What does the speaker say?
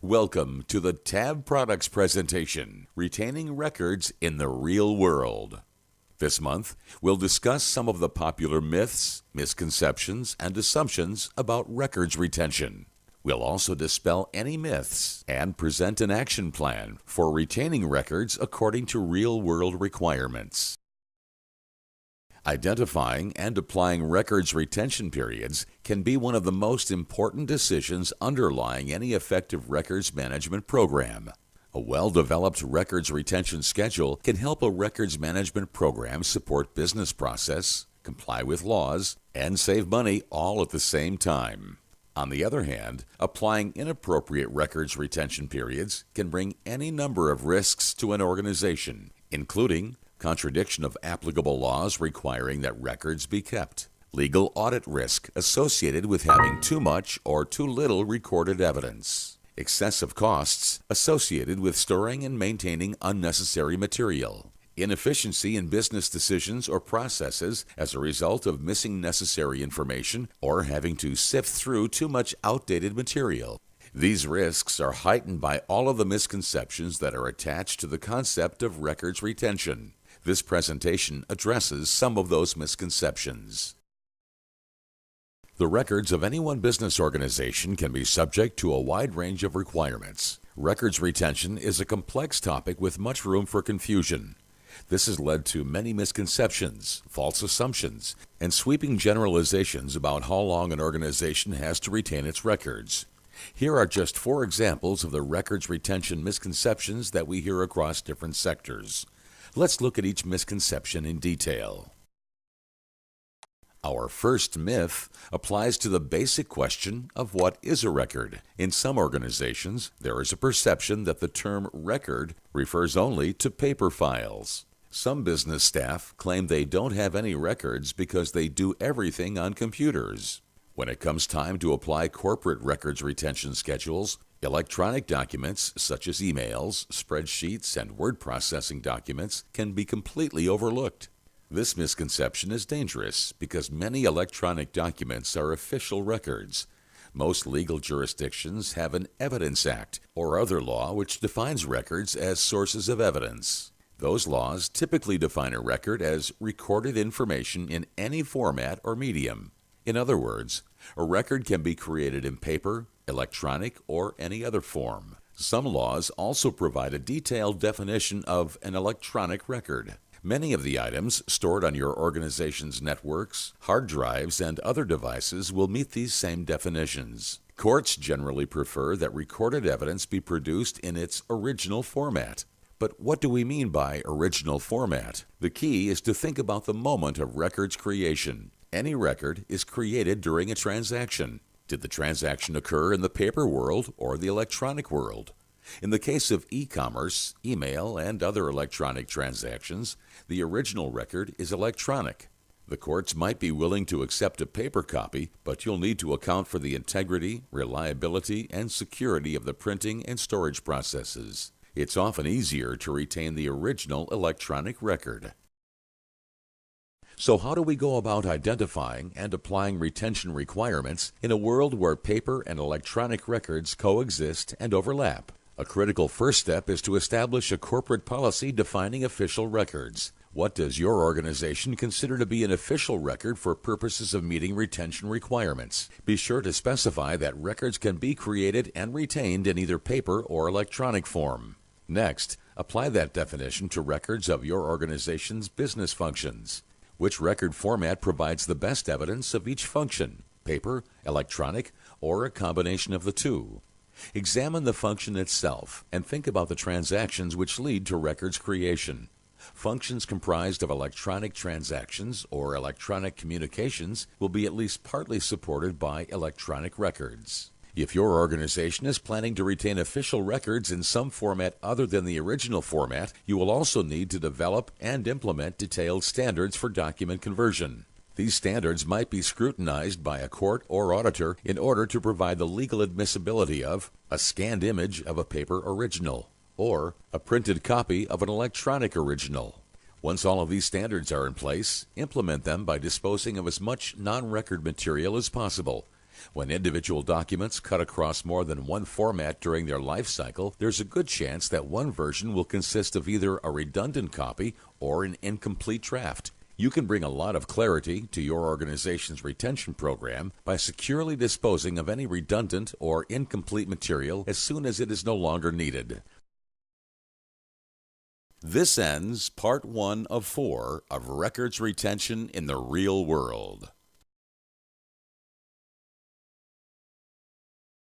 Welcome to the Tab Products presentation, Retaining Records in the Real World. This month, we'll discuss some of the popular myths, misconceptions, and assumptions about records retention. We'll also dispel any myths and present an action plan for retaining records according to real-world requirements. Identifying and applying records retention periods can be one of the most important decisions underlying any effective records management program. A well-developed records retention schedule can help a records management program support business process, comply with laws, and save money all at the same time. On the other hand, applying inappropriate records retention periods can bring any number of risks to an organization, including contradiction of applicable laws requiring that records be kept, legal audit risk associated with having too much or too little recorded evidence, excessive costs associated with storing and maintaining unnecessary material, inefficiency in business decisions or processes as a result of missing necessary information or having to sift through too much outdated material. These risks are heightened by all of the misconceptions that are attached to the concept of records retention. This presentation addresses some of those misconceptions. The records of any one business organization can be subject to a wide range of requirements. Records retention is a complex topic with much room for confusion. This has led to many misconceptions, false assumptions, and sweeping generalizations about how long an organization has to retain its records. Here are just 4 examples of the records retention misconceptions that we hear across different sectors. Let's look at each misconception in detail. Our first myth applies to the basic question of what is a record. In some organizations, there is a perception that the term record refers only to paper files. Some business staff claim they don't have any records because they do everything on computers. When it comes time to apply corporate records retention schedules, electronic documents such as emails, spreadsheets, and word processing documents can be completely overlooked. This misconception is dangerous because many electronic documents are official records. Most legal jurisdictions have an Evidence Act or other law which defines records as sources of evidence. Those laws typically define a record as recorded information in any format or medium. In other words, a record can be created in paper, electronic, or any other form. Some laws also provide a detailed definition of an electronic record. Many of the items stored on your organization's networks, hard drives, and other devices will meet these same definitions. Courts generally prefer that recorded evidence be produced in its original format. But what do we mean by original format? The key is to think about the moment of record's creation. Any record is created during a transaction. Did the transaction occur in the paper world or the electronic world? In the case of e-commerce, email, and other electronic transactions, the original record is electronic. The courts might be willing to accept a paper copy, but you'll need to account for the integrity, reliability, and security of the printing and storage processes. It's often easier to retain the original electronic record. So how do we go about identifying and applying retention requirements in a world where paper and electronic records coexist and overlap? A critical first step is to establish a corporate policy defining official records. What does your organization consider to be an official record for purposes of meeting retention requirements? Be sure to specify that records can be created and retained in either paper or electronic form. Next, apply that definition to records of your organization's business functions. Which record format provides the best evidence of each function, paper, electronic, or a combination of the two? Examine the function itself and think about the transactions which lead to records creation. Functions comprised of electronic transactions or electronic communications will be at least partly supported by electronic records. If your organization is planning to retain official records in some format other than the original format, you will also need to develop and implement detailed standards for document conversion. These standards might be scrutinized by a court or auditor in order to provide the legal admissibility of a scanned image of a paper original or a printed copy of an electronic original. Once all of these standards are in place, implement them by disposing of as much non-record material as possible. When individual documents cut across more than one format during their life cycle, there's a good chance that one version will consist of either a redundant copy or an incomplete draft. You can bring a lot of clarity to your organization's retention program by securely disposing of any redundant or incomplete material as soon as it is no longer needed. This ends part 1 of 4 of records retention in the real world.